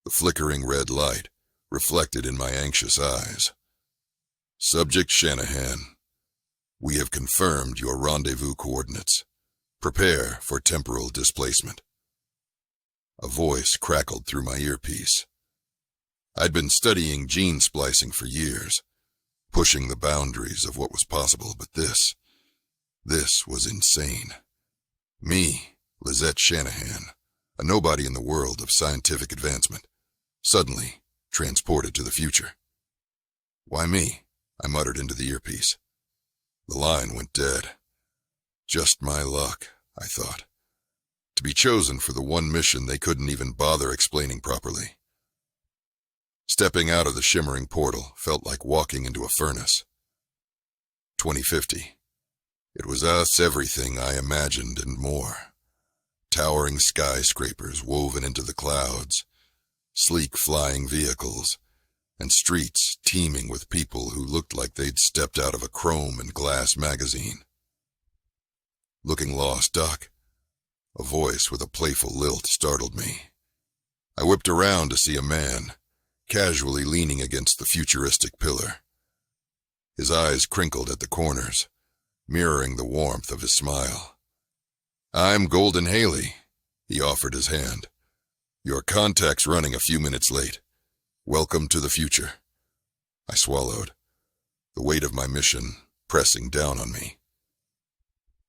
the flickering red light reflected in my anxious eyes. Subject Shanahan, we have confirmed your rendezvous coordinates. Prepare for temporal displacement. A voice crackled through my earpiece. I'd been studying gene splicing for years, pushing the boundaries of what was possible, but this was insane. Me, Lizette Shanahan, a nobody in the world of scientific advancement, suddenly transported to the future. Why me? I muttered into the earpiece. The line went dead. Just my luck, I thought. To be chosen for the one mission they couldn't even bother explaining properly. Stepping out of the shimmering portal felt like walking into a furnace. 2050. It was us, everything I imagined and more. Towering skyscrapers woven into the clouds, sleek flying vehicles, and streets teeming with people who looked like they'd stepped out of a chrome and glass magazine. Looking lost, Doc? A voice with a playful lilt startled me. I whipped around to see a man, casually leaning against the futuristic pillar. His eyes crinkled at the corners, mirroring the warmth of his smile. I'm Golden Haley, he offered his hand. Your contact's running a few minutes late. Welcome to the future. I swallowed, the weight of my mission pressing down on me.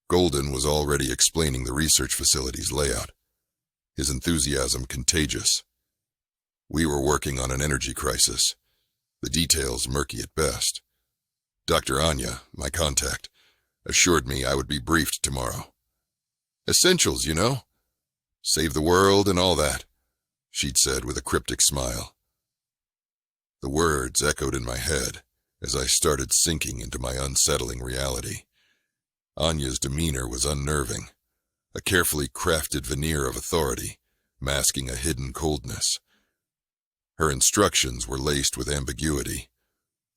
Golden was already explaining the research facility's layout, his enthusiasm contagious. We were working on an energy crisis, the details murky at best. Dr. Anya, my contact, assured me I would be briefed tomorrow. Essentials, you know. Save the world and all that, she'd said with a cryptic smile. The words echoed in my head as I started sinking into my unsettling reality. Anya's demeanor was unnerving, a carefully crafted veneer of authority, masking a hidden coldness. Her instructions were laced with ambiguity,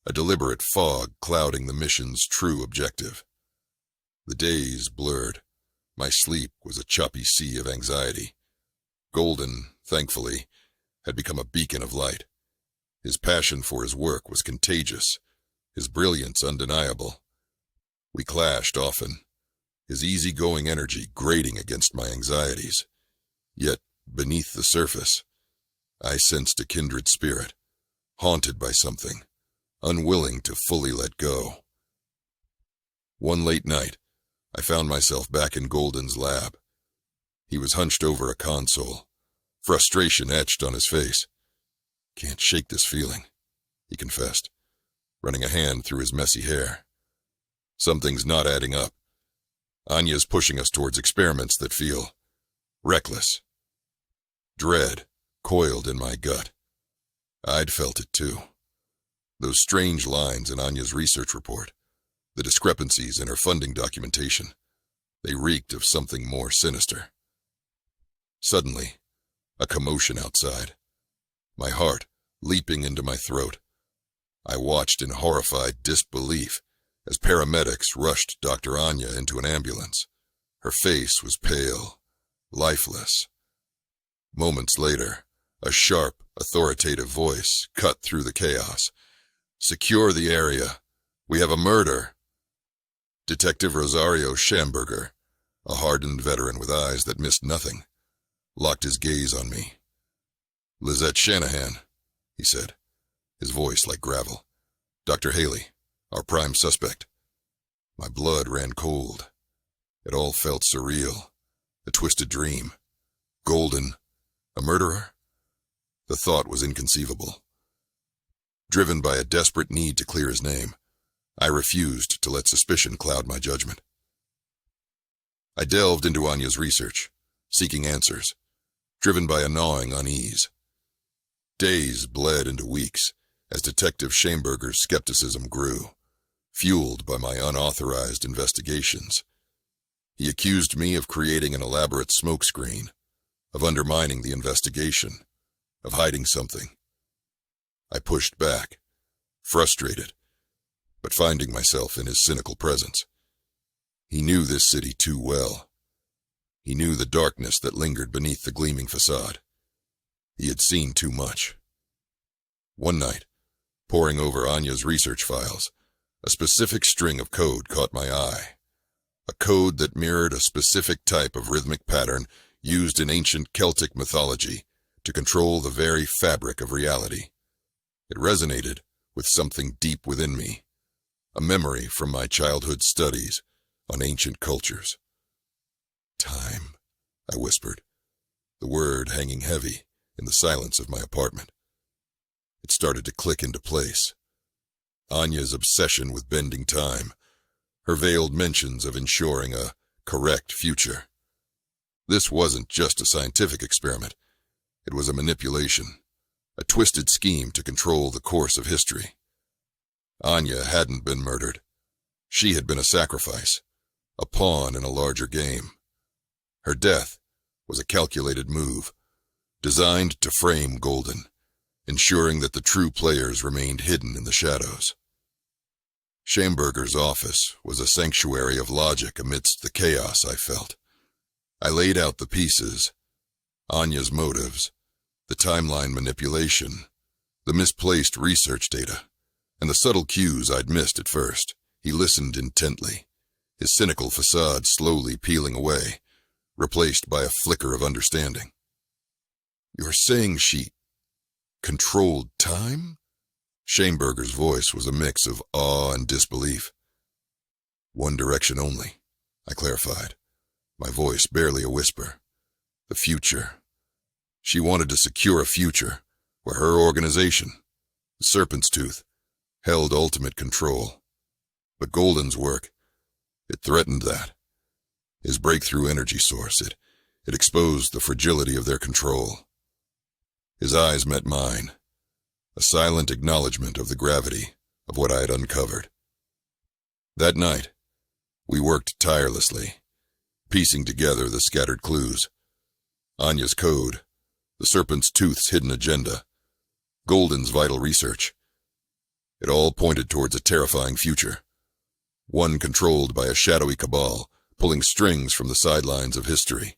a deliberate fog clouding the mission's true objective. The days blurred. My sleep was a choppy sea of anxiety. Golden, thankfully, had become a beacon of light. His passion for his work was contagious, his brilliance undeniable. We clashed often, his easygoing energy grating against my anxieties. Yet, beneath the surface, I sensed a kindred spirit, haunted by something, unwilling to fully let go. One late night, I found myself back in Golden's lab. He was hunched over a console, frustration etched on his face. Can't shake this feeling, he confessed, running a hand through his messy hair. Something's not adding up. Anya's pushing us towards experiments that feel reckless. Dread coiled in my gut. I'd felt it too. Those strange lines in Anya's research report, the discrepancies in her funding documentation, they reeked of something more sinister. Suddenly, a commotion outside. My heart leaping into my throat. I watched in horrified disbelief as paramedics rushed Dr. Anya into an ambulance. Her face was pale, lifeless. Moments later, a sharp, authoritative voice cut through the chaos. Secure the area. We have a murder. Detective Rosario Schamberger, a hardened veteran with eyes that missed nothing, locked his gaze on me. Lizette Shanahan, he said, his voice like gravel. Dr. Haley, our prime suspect. My blood ran cold. It all felt surreal, a twisted dream. Golden, a murderer? The thought was inconceivable. Driven by a desperate need to clear his name, I refused to let suspicion cloud my judgment. I delved into Anya's research, seeking answers, driven by a gnawing unease. Days bled into weeks as Detective Schamberger's skepticism grew, fueled by my unauthorized investigations. He accused me of creating an elaborate smokescreen, of undermining the investigation, of hiding something. I pushed back, frustrated, but finding myself in his cynical presence. He knew this city too well. He knew the darkness that lingered beneath the gleaming facade. He had seen too much. One night, poring over Anya's research files, a specific string of code caught my eye. A code that mirrored a specific type of rhythmic pattern used in ancient Celtic mythology to control the very fabric of reality. It resonated with something deep within me, a memory from my childhood studies on ancient cultures. Time, I whispered, the word hanging heavy in the silence of my apartment. It started to click into place. Anya's obsession with bending time, her veiled mentions of ensuring a correct future. This wasn't just a scientific experiment. It was a manipulation, a twisted scheme to control the course of history. Anya hadn't been murdered. She had been a sacrifice, a pawn in a larger game. Her death was a calculated move, designed to frame Golden, ensuring that the true players remained hidden in the shadows. Schamberger's office was a sanctuary of logic amidst the chaos I felt. I laid out the pieces, Anya's motives, the timeline manipulation, the misplaced research data, and the subtle cues I'd missed at first. He listened intently, his cynical facade slowly peeling away, replaced by a flicker of understanding. "You're saying she controlled time?" Schamberger's voice was a mix of awe and disbelief. "One direction only," I clarified, my voice barely a whisper. "The future. She wanted to secure a future where her organization, the Serpent's Tooth, held ultimate control. But Golden's work, it threatened that. His breakthrough energy source, it exposed the fragility of their control." His eyes met mine, a silent acknowledgement of the gravity of what I had uncovered. That night, we worked tirelessly, piecing together the scattered clues. Anya's code, the Serpent's Tooth's hidden agenda, Golden's vital research. It all pointed towards a terrifying future, one controlled by a shadowy cabal pulling strings from the sidelines of history.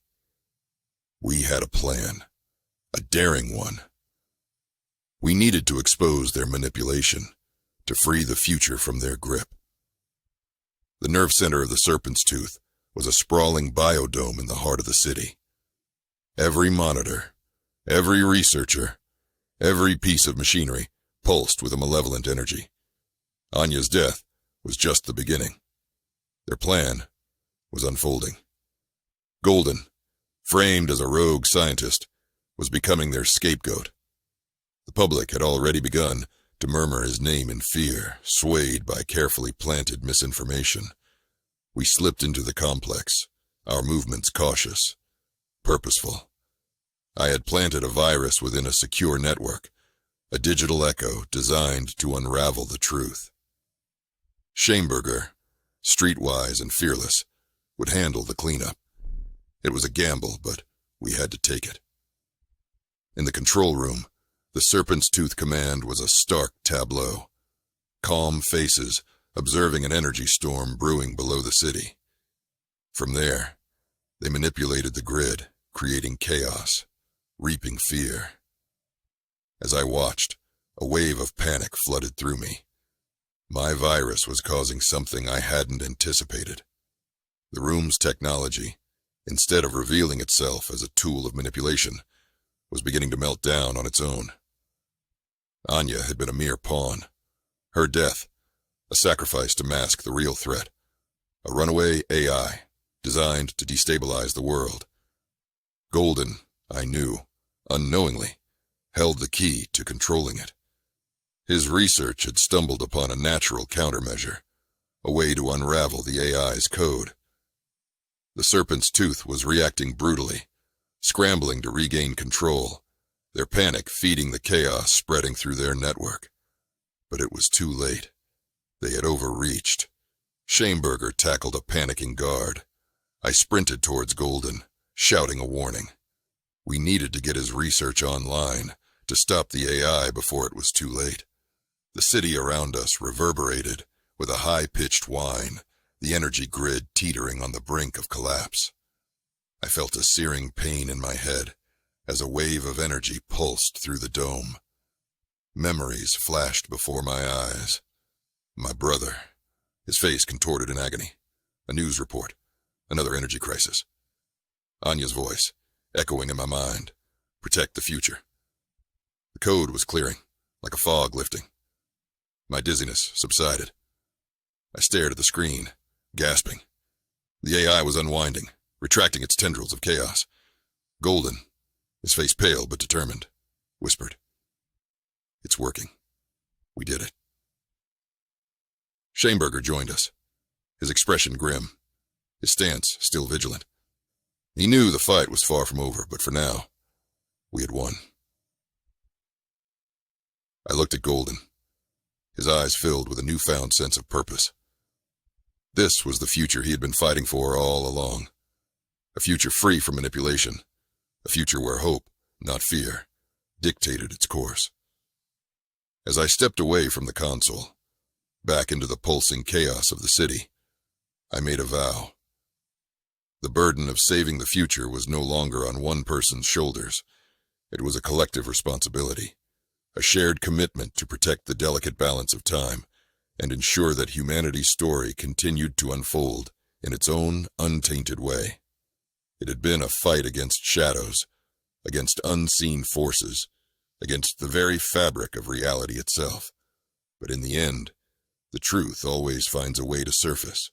We had a plan, a daring one. We needed to expose their manipulation, to free the future from their grip. The nerve center of the Serpent's Tooth was a sprawling biodome in the heart of the city. Every monitor, every researcher, every piece of machinery pulsed with a malevolent energy. Anya's death was just the beginning. Their plan was unfolding. Golden, framed as a rogue scientist, was becoming their scapegoat. The public had already begun to murmur his name in fear, swayed by carefully planted misinformation. We slipped into the complex, our movements cautious, purposeful. I had planted a virus within a secure network, a digital echo designed to unravel the truth. Schamberger, streetwise and fearless, would handle the cleanup. It was a gamble, but we had to take it. In the control room, the Serpent's Tooth command was a stark tableau. Calm faces observing an energy storm brewing below the city. From there, they manipulated the grid, creating chaos, reaping fear. As I watched, a wave of panic flooded through me. My virus was causing something I hadn't anticipated. The room's technology, instead of revealing itself as a tool of manipulation, was beginning to melt down on its own. Anya had been a mere pawn. Her death, a sacrifice to mask the real threat. A runaway AI, designed to destabilize the world. Golden, I knew, unknowingly, held the key to controlling it. His research had stumbled upon a natural countermeasure, a way to unravel the AI's code. The Serpent's Tooth was reacting brutally, scrambling to regain control, their panic feeding the chaos spreading through their network. But it was too late. They had overreached. Schamberger tackled a panicking guard. I sprinted towards Golden, shouting a warning. We needed to get his research online, to stop the AI before it was too late. The city around us reverberated with a high-pitched whine, the energy grid teetering on the brink of collapse. I felt a searing pain in my head, as a wave of energy pulsed through the dome. Memories flashed before my eyes. My brother, his face contorted in agony. A news report. Another energy crisis. Anya's voice, echoing in my mind. Protect the future. The code was clearing, like a fog lifting. My dizziness subsided. I stared at the screen, gasping. The AI was unwinding, retracting its tendrils of chaos. Golden, his face pale but determined, whispered, "It's working. We did it." Shaneberger joined us, his expression grim, his stance still vigilant. He knew the fight was far from over, but for now, we had won. I looked at Golden, his eyes filled with a newfound sense of purpose. This was the future he had been fighting for all along. A future free from manipulation. A future where hope, not fear, dictated its course. As I stepped away from the console, back into the pulsing chaos of the city, I made a vow. The burden of saving the future was no longer on one person's shoulders. It was a collective responsibility, a shared commitment to protect the delicate balance of time and ensure that humanity's story continued to unfold in its own untainted way. It had been a fight against shadows, against unseen forces, against the very fabric of reality itself. But in the end, the truth always finds a way to surface,